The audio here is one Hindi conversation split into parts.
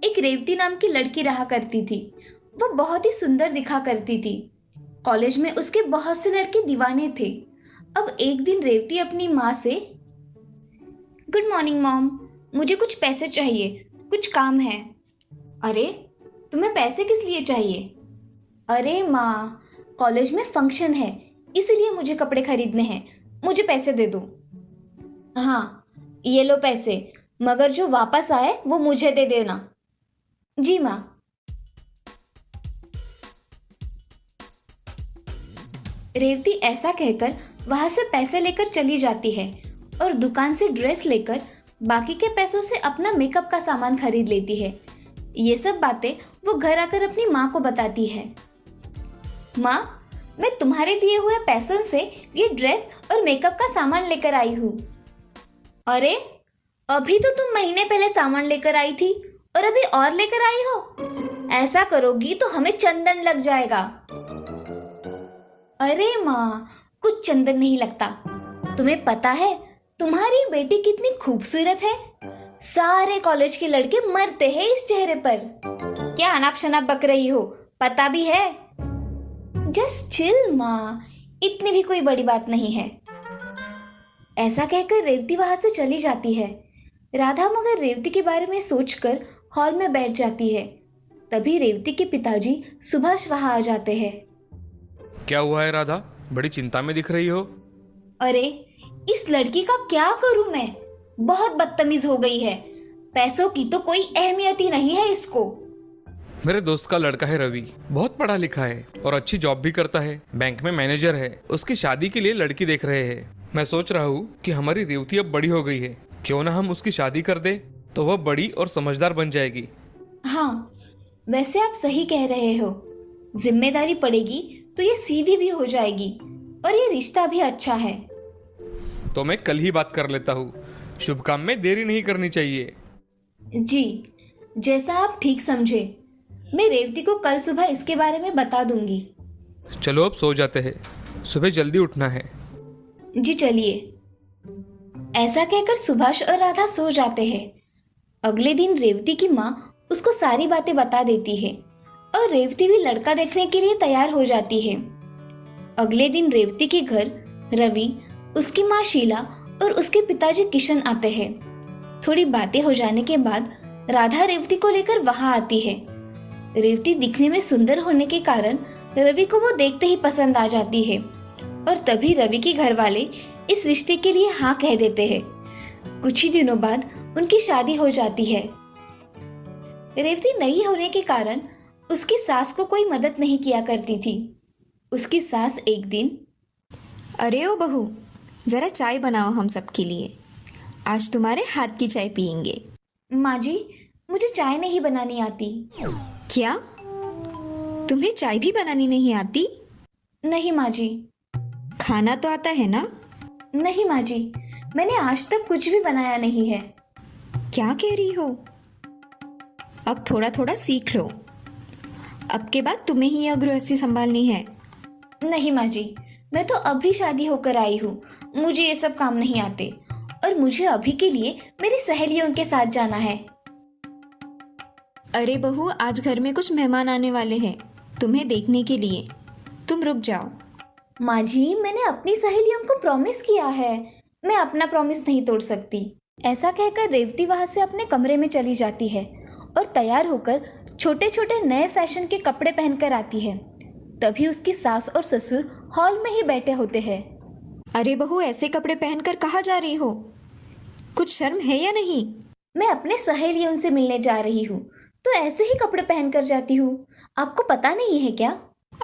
एक रेवती नाम की लड़की रहा करती थी। वो बहुत ही सुंदर दिखा करती थी। कॉलेज में उसके बहुत से लड़के दीवाने थे। अब एक दिन रेवती अपनी माँ से, गुड मॉर्निंग मॉम, मुझे कुछ पैसे चाहिए, कुछ काम है। अरे, तुम्हें पैसे किस लिए चाहिए? अरे माँ, कॉलेज में फंक्शन है, इसीलिए मुझे कपड़े खरीदने हैं, मुझे पैसे दे दो। हाँ, ये लो पैसे, मगर जो वापस आए वो मुझे दे देना। जी माँ। रेवती ऐसा कहकर वहां से पैसे लेकर चली जाती है और दुकान से ड्रेस लेकर बाकी के पैसों से अपना मेकअप का सामान खरीद लेती है। ये सब बातें वो घर आकर अपनी माँ को बताती है। माँ, मैं तुम्हारे दिए हुए पैसों से ये ड्रेस और मेकअप का सामान लेकर आई हूँ। अरे, अभी तो तुम महीने पहले सामान लेकर आई थी और अभी और लेकर आई हो। ऐसा करोगी तो हमें चंदन लग जाएगा। अरे माँ, कुछ चंदन नहीं लगता। तुम्हें पता है तुम्हारी बेटी कितनी खूबसूरत है? सारे कॉलेज के लड़के मरते हैं इस चेहरे पर। क्या अनाप शनाप बक रही हो? पता भी है। जस्ट चिल माँ, इतनी भी कोई बड़ी बात नहीं है। ऐसा कहकर रेवती वहां से चली जाती है। राधा मगर रेवती के बारे में सोचकर हॉल में बैठ जाती है। तभी रेवती के पिताजी सुभाष वहां आ जाते हैं। क्या हुआ है राधा, बड़ी चिंता में दिख रही हो? अरे, इस लड़की का क्या करूं मैं? बहुत बदतमीज हो गई है। पैसों की तो कोई अहमियत ही नहीं है इसको। मेरे दोस्त का लड़का है रवि, बहुत पढ़ा लिखा है और अच्छी जॉब भी करता है, बैंक में मैनेजर है। उसकी शादी के लिए लड़की देख रहे हैं। मैं सोच रहा हूँ कि हमारी रेवती अब बड़ी हो गई है, क्यों ना हम उसकी शादी कर दे, तो वह बड़ी और समझदार बन जाएगी। हाँ, वैसे आप सही कह रहे हो। जिम्मेदारी पड़ेगी तो ये सीधी भी हो जाएगी और ये रिश्ता भी अच्छा है। तो मैं कल ही बात कर लेता हूँ। शुभ काम में देरी नहीं करनी चाहिए। जी, जैसा आप ठीक समझे। मैं रेवती को कल सुबह इसके बारे में बता दूंगी। चलो अब सो जाते हैं, सुबह जल्दी उठना है। जी चलिए। ऐसा कहकर सुभाष और राधा सो जाते हैं। अगले दिन रेवती की माँ उसको सारी बातें बता देती है और रेवती भी लड़का देखने के लिए तैयार हो जाती है। अगले दिन रेवती के घर रवि, उसकी माँ शीला और उसके पिताजी किशन आते हैं। थोड़ी बातें हो जाने के बाद राधा रेवती को लेकर वहां आती है। रेवती दिखने में सुंदर होने के कारण रवि को वो देखते ही पसंद आ जाती है और तभी रवि के घर वाले इस रिश्ते के लिए हाँ कह देते हैं। कुछ ही दिनों बाद उनकी शादी हो जाती है। रेवती नई होने के कारण उसकी सास को कोई मदद नहीं किया करती थी। उसकी सास एक दिन, अरे ओ बहू, जरा चाय बनाओ हम सबके लिए। आज तुम्हारे हाथ की चाय पियेंगे। माँ जी, मुझे चाय नहीं बनानी आती। क्या तुम्हें चाय भी बनानी नहीं आती? नहीं माँ जी। खाना तो आता है ना? नहीं माँ जी, मैंने आज तक कुछ भी बनाया नहीं है। क्या कह रही हो? अब थोड़ा थोड़ा सीख लो। अब के बाद तुम्हें ही यह गृहस्थी संभालनी है। नहीं माँ जी, मैं तो अभी शादी होकर आई हूँ, मुझे ये सब काम नहीं आते और मुझे अभी के लिए मेरी सहेलियों के साथ जाना है। अरे बहू, आज घर में कुछ मेहमान आने वाले हैं तुम्हें देखने के लिए। तुम रुक जाओ। माँ जी, मैंने अपनी सहेलियों को प्रॉमिस किया है, मैं अपना प्रॉमिस नहीं तोड़ सकती। ऐसा कहकर रेवती वहां से अपने कमरे में चली जाती है और तैयार होकर छोटे छोटे नए फैशन के कपड़े पहनकर आती है। तभी उसकी सास और ससुर हॉल में ही बैठे होते हैं। अरे बहू, ऐसे कपड़े पहनकर कहाँ जा रही हो? कुछ शर्म है या नहीं? मैं अपने सहेलियों से मिलने जा रही हूँ तो ऐसे ही कपड़े पहनकर जाती हूँ, आपको पता नहीं है क्या?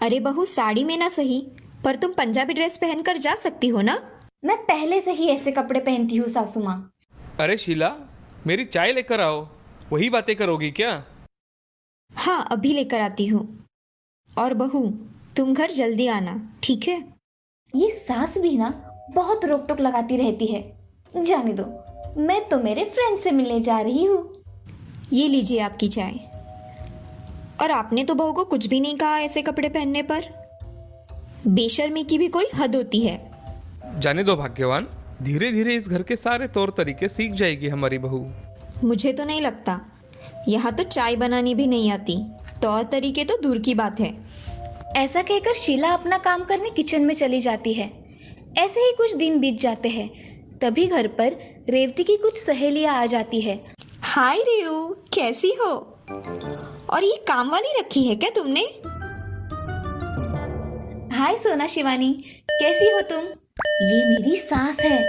अरे बहू, साड़ी में ना सही, पर तुम पंजाबी ड्रेस पहनकर जा सकती हो ना? मैं पहले से ही ऐसे कपड़े पहनती हूँ सासू माँ। अरे शीला, मेरी चाय लेकर आओ। वही बातें करोगी क्या? हाँ, अभी लेकर आती हूँ। और बहू, तुम घर जल्दी आना, ठीक है? ये सास भी ना बहुत रोक टोक लगाती रहती है। जाने दो, मैं तो मेरे फ्रेंड से मिलने जा रही हूँ। ये लीजिए आपकी चाय। और आपने तो बहू को कुछ भी नहीं कहा ऐसे कपड़े पहनने पर। बेशर्मी की भी कोई हद होती है। जाने दो भाग्यवान, धीरे धीरे इस घर के सारे तौर तरीके सीख जाएगी हमारी बहू। मुझे तो नहीं लगता। यहाँ तो चाय बनानी भी नहीं आती, तौर तरीके तो दूर की बात है। ऐसा कहकर शीला अपना काम करने किचन में चली जाती है। ऐसे ही कुछ दिन बीत जाते हैं। तभी घर पर रेवती की कुछ सहेलियां आ जाती है। हाय रेऊ, कैसी हो? और ये काम वाली रखी है क्या तुमने? हाय सोना शिवानी, कैसी हो तुम? ये मेरी सास है।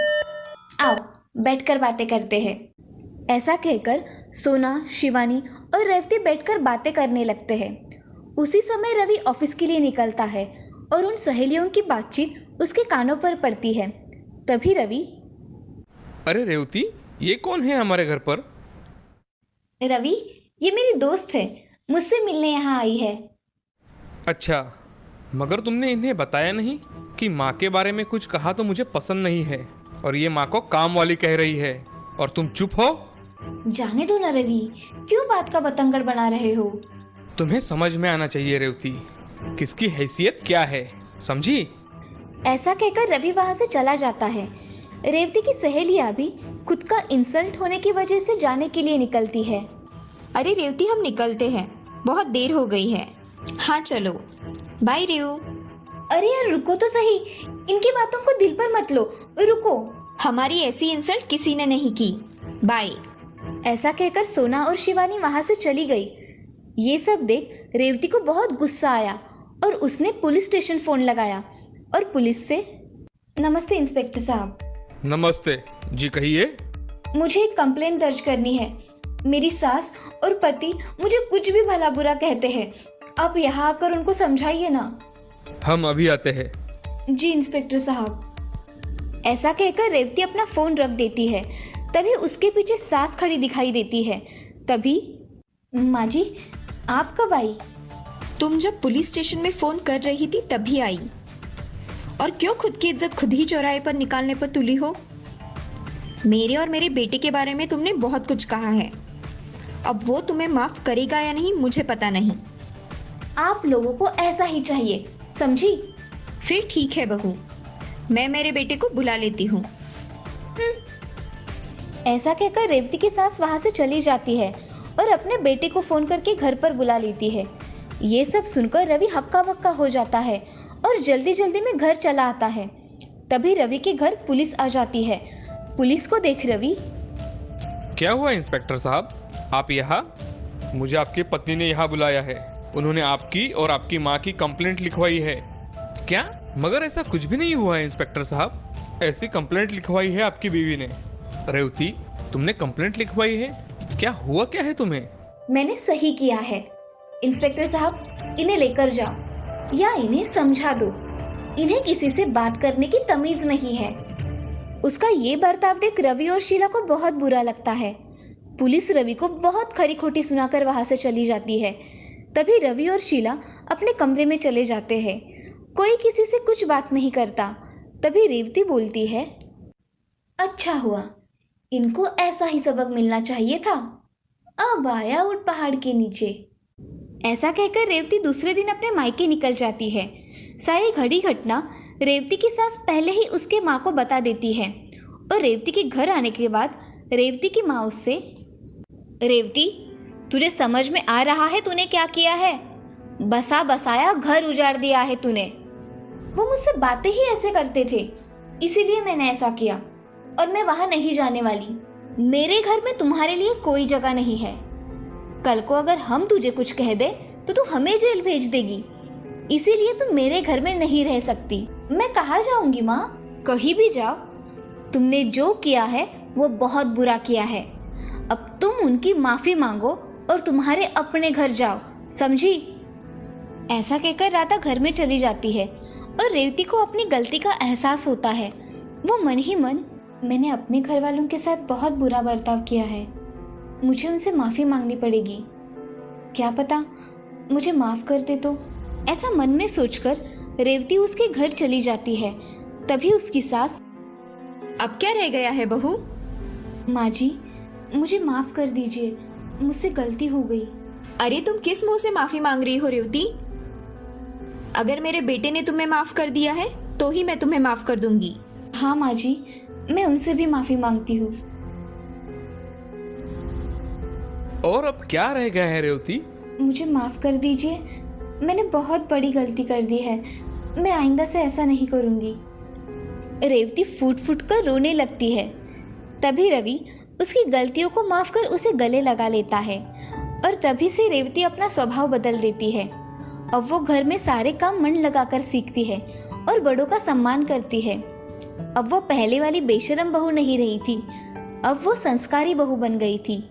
आओ बैठकर बातें करते हैं। ऐसा कहकर सोना, शिवानी और रेवती बैठकर बातें करने लगते हैं। उसी समय रवि ऑफिस के लिए निकलता है और उन सहेलियों की बातचीत उसके कानों पर पड़ती है। तभी रवि, अरे रेवती, ये कौन है हमारे घर पर? रवि ये मेरी दोस्त है, मुझसे मिलने यहाँ आई है। अच्छा, मगर तुमने इन्हें बताया नहीं कि माँ के बारे में कुछ कहा तो मुझे पसंद नहीं है, और ये माँ को काम वाली कह रही है और तुम चुप हो। जाने दो ना रवि, क्यों बात का बतंगड़ बना रहे हो? तुम्हें समझ में आना चाहिए रेवती, किसकी हैसियत क्या है, समझी? ऐसा कहकर रवि वहां से चला जाता है। रेवती की सहेलियां भी खुद का इंसल्ट होने की वजह से जाने के लिए निकलती है। अरे रेवती, हम निकलते हैं, बहुत देर हो गई है। हाँ चलो, बाय रेऊ। अरे यार रुको तो सही, इनकी बातों को दिल पर मत लो, रुको। हमारी ऐसी इंसल्ट किसी ने नहीं की, बाय। ऐसा कहकर सोना और शिवानी वहां से चली गई। ये सब देख रेवती को बहुत गुस्सा आया और उसने पुलिस स्टेशन फोन लगाया और पुलिस से, नमस्ते इंस्पेक्टर साहब। नमस्ते जी, कहिए। मुझे एक कंप्लेंट दर्ज करनी है। मेरी सास और पति मुझे कुछ भी भला बुरा कहते हैं। आप यहाँ आकर उनको समझाइए ना। हम अभी आते हैं। जी इंस्पेक्टर साहब। ऐसा कहकर रेवती अपना फोन रख देती है। तभी उसके पीछे सास खड़ी दिखाई देती है। तभी, माँ जी आप कब आई? तुम जब पुलिस स्टेशन में फोन कर रही थी तभी आई। और क्यों खुद की इज्जत खुद ही चौराहे पर निकालने पर तुली हो? मेरे और मेरे बेटे के बारे में तुमने बहुत कुछ कहा है। अब वो तुम्हें माफ करेगा या नहीं मुझे पता नहीं। आप लोगों को ऐसा ही चाहिए, समझी? फिर ठीक है बहू, मैं मेरे बेटे को बुला लेती हूँ। ऐसा कहकर रेवती की सास वहां से चली जाती है और अपने बेटे को फोन करके घर पर बुला लेती है। ये सब सुनकर रवि हक्का बक्का हो जाता है और जल्दी जल्दी में घर चला आता है। तभी रवि के घर पुलिस आ जाती है। पुलिस को देख रवि, क्या हुआ इंस्पेक्टर साहब, आप यहाँ? मुझे आपकी पत्नी ने यहाँ बुलाया है। उन्होंने आपकी और आपकी माँ की कंप्लेंट लिखवाई है। क्या? मगर ऐसा कुछ भी नहीं हुआ है इंस्पेक्टर साहब। ऐसी कंप्लेंट लिखवाई है आपकी बीवी ने। रेवती, तुमने कंप्लेंट लिखवाई है? क्या हुआ क्या है तुम्हें? मैंने सही किया है। इंस्पेक्टर साहब इन्हें लेकर जाओ या इन्हें समझा दो। इन्हें किसी से बात करने की तमीज नहीं है। उसका ये बर्ताव देख रवि और शीला को बहुत बुरा लगता है। पुलिस रवि को बहुत खरी खोटी सुनाकर वहां से चली जाती है। तभी रवि और शीला अपने कमरे में चले जाते हैं। कोई किसी से कुछ बात नहीं करता। तभी रेवती बोलती है, अच्छा हुआ, इनको ऐसा ही सबक मिलना चाहिए था। अब आया ऊंट पहाड़ के नीचे। ऐसा कहकर रेवती दूसरे दिन अपने मायके निकल जाती है। सारी घड़ी घटना रेवती की सास पहले ही उसके माँ को बता देती है और रेवती के घर आने के बाद रेवती की माँ उससे, रेवती तुझे समझ में आ रहा है तूने क्या किया है? बसा बसाया घर उजाड़ दिया है तूने। वो मुझसे बातें ही ऐसे करते थे, इसीलिए मैंने ऐसा किया और मैं वहां नहीं जाने वाली। मेरे घर में तुम्हारे लिए कोई जगह नहीं है। कल को अगर हम तुझे कुछ कह दे तो तू हमें जेल भेज देगी, इसीलिए तुम मेरे घर में नहीं रह सकती। मैं कहाँ जाऊंगी माँ? कहीं भी जाओ। तुमने जो किया है वो बहुत बुरा किया है। अब तुम उनकी माफी मांगो और तुम्हारे अपने घर जाओ, समझी? ऐसा कहकर राधा घर में चली जाती है और रेवती को अपनी गलती का एहसास होता है। वो मन ही मन, मैंने अपने घर वालों के साथ बहुत बुरा बर्ताव किया है, मुझे उनसे माफी मांगनी पड़ेगी। क्या पता मुझे माफ कर दे तो। ऐसा मन में सोचकर रेवती उसके घर चली जाती है। तभी उसकी सास, अब क्या रह गया है बहू? माँ जी मुझे माफ कर दीजिए, मुझसे गलती हो गई। अरे तुम किस मुंह से माफी मांग रही हो रेवती? अगर मेरे बेटे ने तुम्हें माफ कर दिया है तो ही मैं तुम्हें माफ कर दूंगी। हाँ माँ जी, मैं उनसे भी माफी मांगती हूँ। और अब क्या रह गया है रेवती? मुझे माफ़ कर दीजिए, मैंने बहुत बड़ी गलती कर दी है। मैं आइंदा से ऐसा नहीं करूँगी। रेवती फूट फूट कर रोने लगती है। तभी रवि उसकी गलतियों को माफ़ कर उसे गले लगा लेता है और तभी से रेवती अपना स्वभाव बदल देती है। अब वो घर में सारे काम मन लगाकर सीखती है और बड़ों का सम्मान करती है। अब वो पहले वाली बेशरम बहू नहीं रही थी, अब वो संस्कारी बहू बन गई थी।